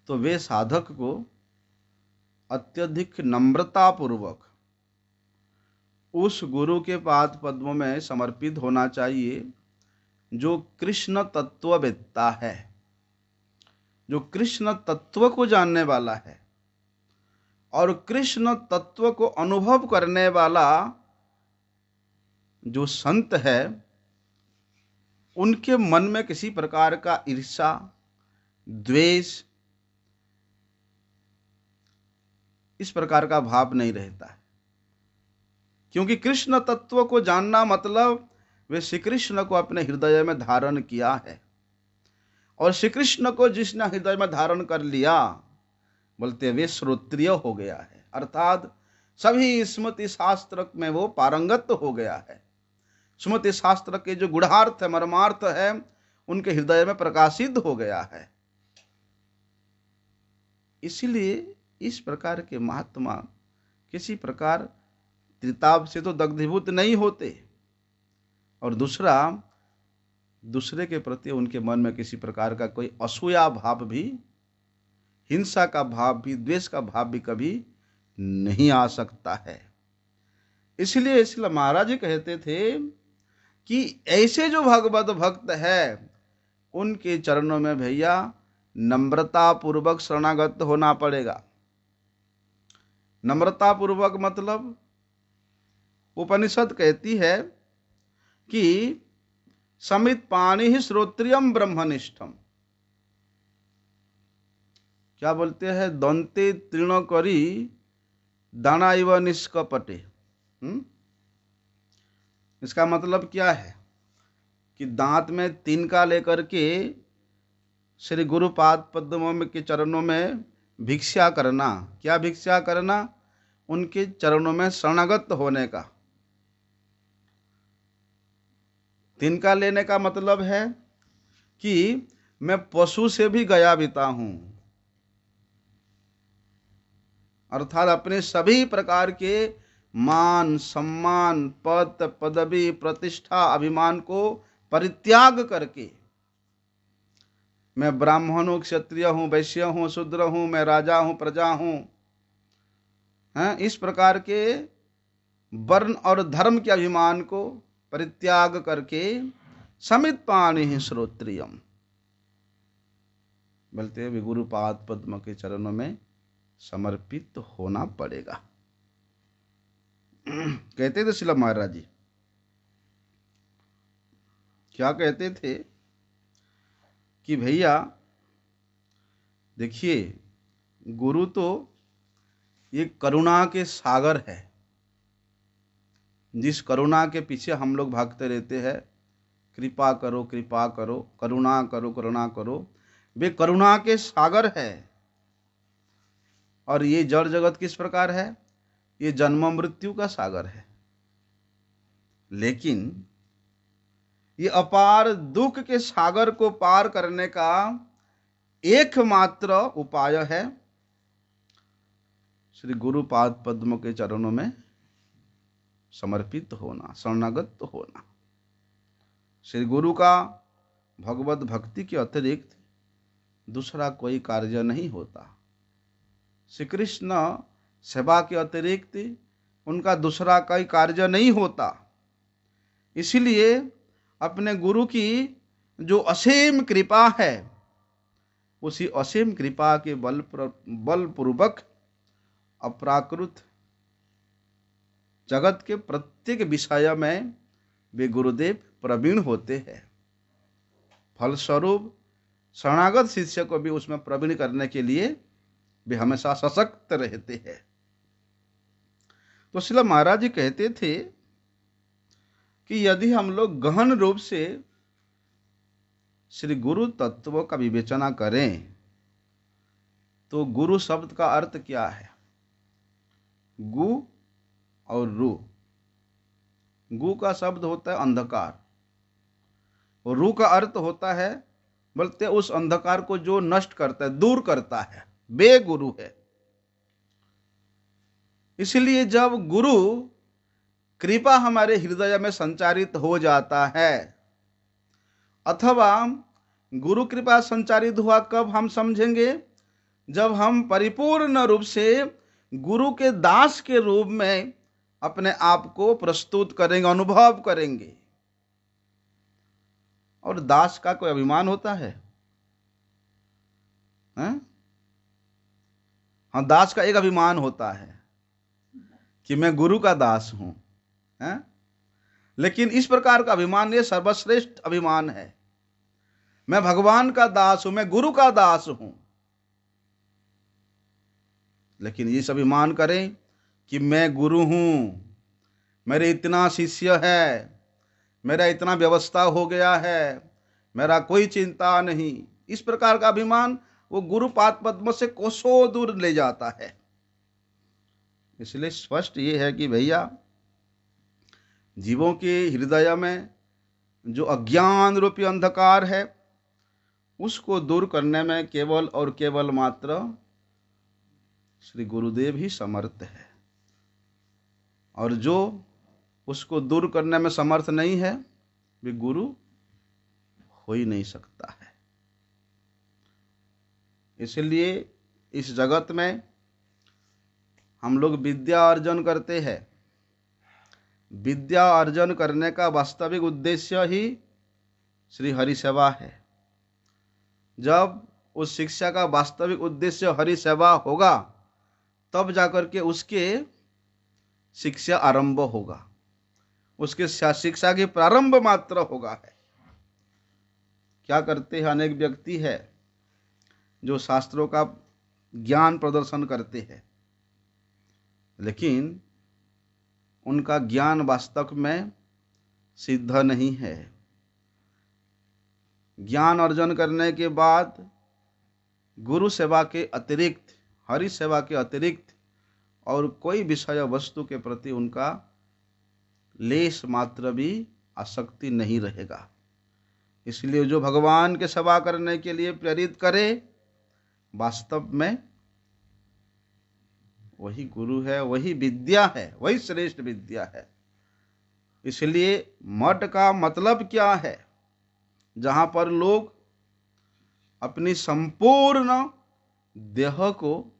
तो वे साधक को अत्यधिक नम्रता पूर्वक उस गुरु के पाद पद्मों में समर्पित होना चाहिए जो कृष्ण तत्ववेत्ता है, जो कृष्ण तत्व को जानने वाला है और कृष्ण तत्व को अनुभव करने वाला जो संत है, उनके मन में किसी प्रकार का ईर्ष्या, द्वेष, इस प्रकार का भाव नहीं रहता है। क्योंकि कृष्ण तत्व को जानना मतलब वे श्री कृष्ण को अपने हृदय में धारण किया है, और श्री कृष्ण को जिसने हृदय में धारण कर लिया, बोलते वे श्रोत्रिय हो गया है, अर्थात सभी स्मृति शास्त्र में वो पारंगत हो गया है। स्मृति शास्त्र के जो गुढ़ार्थ है, मर्मार्थ है, उनके हृदय में प्रकाशित हो गया है। इसलिए इस प्रकार के महात्मा किसी प्रकार त्रिताप से तो दग्धीभूत नहीं होते, और दूसरे के प्रति उनके मन में किसी प्रकार का कोई असूया भाव भी, हिंसा का भाव भी, द्वेष का भाव भी कभी नहीं आ सकता है। इसलिए महाराज जी कहते थे कि ऐसे जो भगवत भक्त है उनके चरणों में भैया नम्रता पूर्वक शरणागत होना पड़ेगा। नम्रता पूर्वक मतलब उपनिषद कहती है कि समित पाणि ही श्रोत्रियम ब्रह्मनिष्ठम। क्या बोलते हैं? दंते तृण करी दाना इव निष्कपटे। इसका मतलब क्या है कि दांत में तिनका लेकर के श्री गुरुपाद पद्मों के चरणों में भिक्षा करना। क्या भिक्षा करना? उनके चरणों में शरणागत होने का। तिनका लेने का मतलब है कि मैं पशु से भी गया बीता हूं, अर्थात अपने सभी प्रकार के मान, सम्मान, पद, पदवी, प्रतिष्ठा, अभिमान को परित्याग करके, मैं ब्राह्मण हूं, क्षत्रिय हूं, वैश्य हूं, शूद्र हूं, मैं राजा हूं, प्रजा हूं, इस प्रकार के वर्ण और धर्म के अभिमान को परित्याग करके समित पाणि श्रोत्रियम, बोलते हैं गुरुपाद पद्म के चरणों में समर्पित होना पड़ेगा। कहते थे श्रील महाराज जी, क्या कहते थे कि भैया देखिए, गुरु तो ये करुणा के सागर है। जिस करुणा के पीछे हम लोग भागते रहते हैं, कृपा करो, कृपा करो, करुणा करो, करुणा करो, वे करुणा के सागर है। और ये जड़ जगत किस प्रकार है? ये जन्म मृत्यु का सागर है। लेकिन ये अपार दुख के सागर को पार करने का एकमात्र उपाय है श्री गुरुपाद पद्म के चरणों में समर्पित होना, शरणागत होना। श्री गुरु का भगवत भक्ति के अतिरिक्त दूसरा कोई कार्य नहीं होता। श्री कृष्ण सेवा के अतिरिक्त उनका दूसरा कोई कार्य नहीं होता। इसलिए अपने गुरु की जो असीम कृपा है, उसी असीम कृपा के बलपूर्वक अप्राकृत जगत के प्रत्येक विषय में वे गुरुदेव प्रवीण होते हैं। फलस्वरूप शरणागत शिष्य को भी उसमें प्रवीण करने के लिए वे हमेशा सशक्त रहते हैं। तो श्रील महाराज जी कहते थे कि यदि हम लोग गहन रूप से श्री गुरु तत्व का विवेचना करें तो गुरु शब्द का अर्थ क्या है? गु और रु। गु का शब्द होता है अंधकार और रु का अर्थ होता है बोलते उस अंधकार को जो नष्ट करता है, दूर करता है, वे गुरु है। इसलिए जब गुरु कृपा हमारे हृदय में संचारित हो जाता है, अथवा गुरु कृपा संचारित हुआ कब हम समझेंगे? जब हम परिपूर्ण रूप से गुरु के दास के रूप में अपने आप को प्रस्तुत करेंगे, अनुभव करेंगे। और दास का कोई अभिमान होता है? हाँ, दास का एक अभिमान होता है कि मैं गुरु का दास हूं, लेकिन इस प्रकार का अभिमान ये सर्वश्रेष्ठ अभिमान है। मैं भगवान का दास हूं, मैं गुरु का दास हूं। लेकिन ये अभिमान करें कि मैं गुरु हूं, मेरे इतना शिष्य है, मेरा इतना व्यवस्था हो गया है, मेरा कोई चिंता नहीं, इस प्रकार का अभिमान वो गुरु पाद पद्म से कोसों दूर ले जाता है। इसलिए स्पष्ट ये है कि भैया जीवों के हृदय में जो अज्ञान रूपी अंधकार है उसको दूर करने में केवल और केवल मात्र श्री गुरुदेव ही समर्थ है। और जो उसको दूर करने में समर्थ नहीं है वे गुरु हो ही नहीं सकता है। इसलिए इस जगत में हम लोग विद्या अर्जन करते हैं। विद्या अर्जन करने का वास्तविक उद्देश्य ही श्री हरि सेवा है। जब उस शिक्षा का वास्तविक उद्देश्य हरि सेवा होगा तब जाकर के उसके शिक्षा आरंभ होगा, उसके शिक्षा की प्रारंभ मात्र होगा है। क्या करते हैं अनेक व्यक्ति है जो शास्त्रों का ज्ञान प्रदर्शन करते हैं, लेकिन उनका ज्ञान वास्तव में सिद्ध नहीं है। ज्ञान अर्जन करने के बाद गुरु सेवा के अतिरिक्त, हरि सेवा के अतिरिक्त और कोई विषय वस्तु के प्रति उनका लेश मात्र भी आसक्ति नहीं रहेगा। इसलिए जो भगवान के सेवा करने के लिए प्रेरित करे वास्तव में वही गुरु है, वही विद्या है, वही श्रेष्ठ विद्या है। इसलिए मठ का मतलब क्या है? जहां पर लोग अपनी संपूर्ण देह को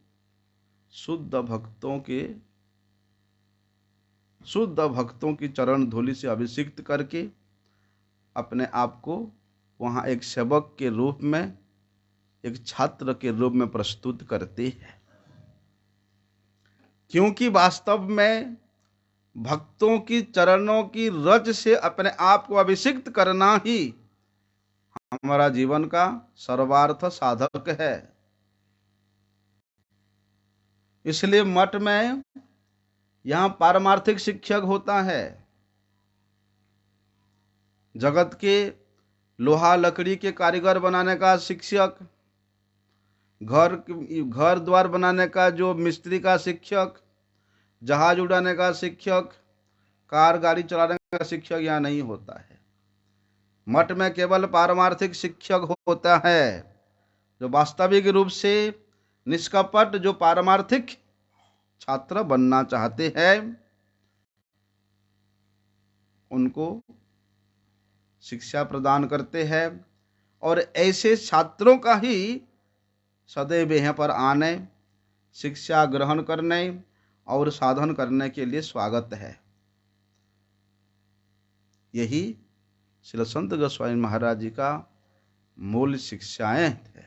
शुद्ध भक्तों की चरण धूलि से अभिषिक्त करके अपने आप को वहां एक सेवक के रूप में, एक छात्र के रूप में प्रस्तुत करते हैं। क्योंकि वास्तव में भक्तों की चरणों की रज से अपने आप को अभिषिक्त करना ही हमारा जीवन का सर्वार्थ साधक है। इसलिए मठ में यहां पारमार्थिक शिक्षक होता है। जगत के लोहा लकड़ी के कारीगर बनाने का शिक्षक, घर द्वार बनाने का जो मिस्त्री का शिक्षक, जहाज उड़ाने का शिक्षक, कार गाड़ी चलाने का शिक्षक यहाँ नहीं होता है। मठ में केवल पारमार्थिक शिक्षक होता है, जो वास्तविक रूप से निष्कपट, जो पारमार्थिक छात्र बनना चाहते हैं उनको शिक्षा प्रदान करते हैं। और ऐसे छात्रों का ही सदैव यहाँ पर आने, शिक्षा ग्रहण करने और साधन करने के लिए स्वागत है। यही श्री संत गोस्वामी महाराज जी का मूल शिक्षाएं थे।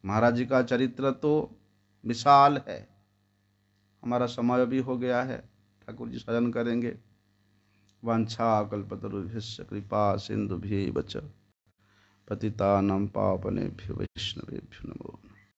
महाराज जी का चरित्र तो विशाल है। हमारा समय भी हो गया है, ठाकुर जी सजन करेंगे। वांछा कल्पतरुभ्यश्च कृपा सिंधुभ्यैव च पतितानां पावनेभ्यो वैष्णवेभ्यो नमो।